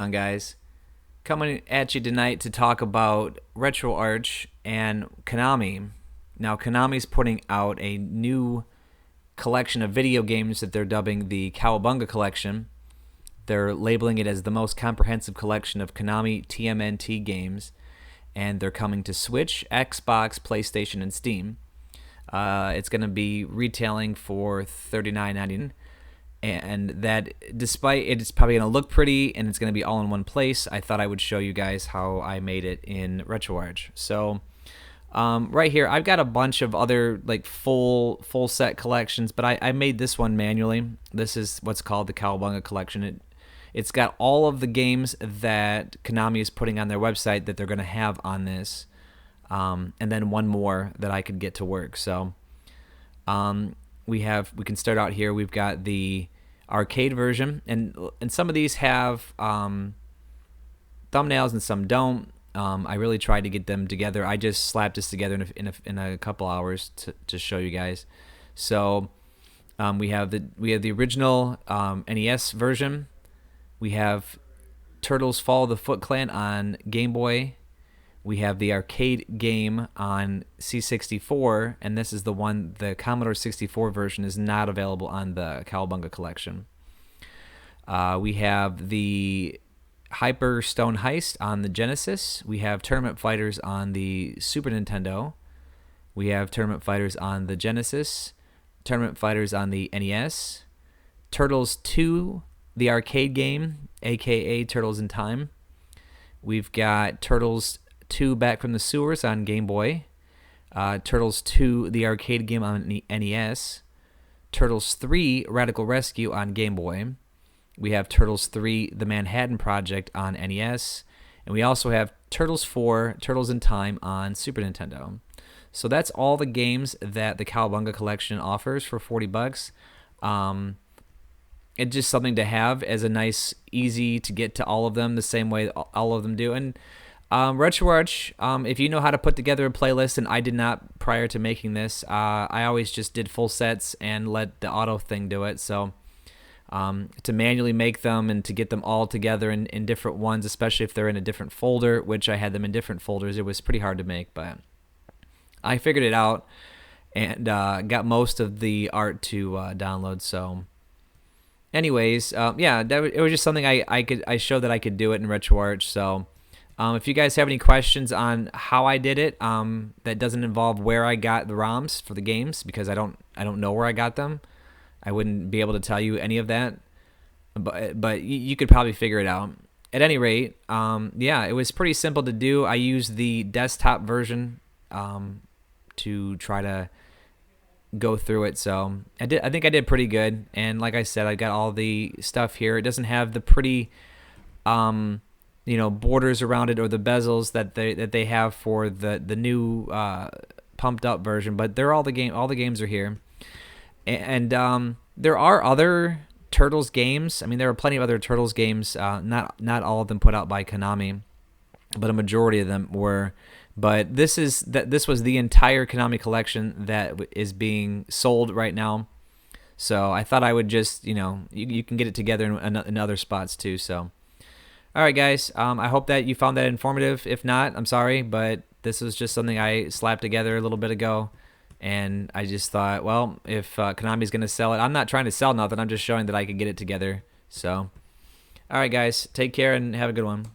On, guys, coming at you tonight to talk about RetroArch and Konami. Now, Konami's putting out a new collection of video games that they're dubbing the Cowabunga collection. They're labeling it as the most comprehensive collection of Konami TMNT games, and they're coming to Switch, Xbox, PlayStation, and Steam. It's going to be retailing for $39.99. And that, despite it's probably going to look pretty and it's going to be all in one place, I thought I would show you guys how I made it in RetroArch. So right here, I've got a bunch of other like full set collections, but I made this one manually. This is what's called the Cowabunga collection. It's got all of the games that Konami is putting on their website that they're going to have on this, and then one more that I could get to work. So we can start out here. We've got the arcade version, and some of these have thumbnails and some don't. I really tried to get them together. I just slapped this together in a couple hours to show you guys. So we have the original NES version. We have Turtles Follow the Foot Clan on Game Boy. We have the arcade game on C64, and this is the Commodore 64 version is not available on the Cowabunga collection. We have the Hyper Stone Heist on the Genesis. We have Tournament Fighters on the Super Nintendo. We have Tournament Fighters on the Genesis. Tournament Fighters on the NES. Turtles 2, the arcade game, aka Turtles in Time. We've got Turtles 2 Back from the Sewers on Game Boy. Turtles 2, the arcade game on the NES. Turtles 3, Radical Rescue on Game Boy. We have Turtles 3, The Manhattan Project on NES. And we also have Turtles 4, Turtles in Time on Super Nintendo. So that's all the games that the Cowabunga collection offers for $40. It's just something to have as a nice, easy to get to all of them the same way all of them do. And RetroArch, if you know how to put together a playlist, and I did not prior to making this, I always just did full sets and let the auto thing do it. So to manually make them and to get them all together in different ones, especially if they're in a different folder, which I had them in different folders, it was pretty hard to make, but I figured it out and got most of the art to download. So anyways, yeah, it was just something I showed that I could do it in RetroArch. So if you guys have any questions on how I did it, that doesn't involve where I got the ROMs for the games, because I don't know where I got them. I wouldn't be able to tell you any of that, but you could probably figure it out. At any rate, yeah, it was pretty simple to do. I used the desktop version to try to go through it. So I think I did pretty good. And like I said, I got all the stuff here. It doesn't have the pretty borders around it or the bezels that they have for the new pumped up version, but all the games are here. And there are other Turtles games. I mean, there are plenty of other Turtles games. Not all of them put out by Konami, but a majority of them were. But this was the entire Konami collection that is being sold right now. So I thought I would just, you can get it together in other spots too. So, all right, guys. I hope that you found that informative. If not, I'm sorry, but this was just something I slapped together a little bit ago. And I just thought, well, if Konami's going to sell it, I'm not trying to sell nothing. I'm just showing that I could get it together. So, all right, guys. Take care and have a good one.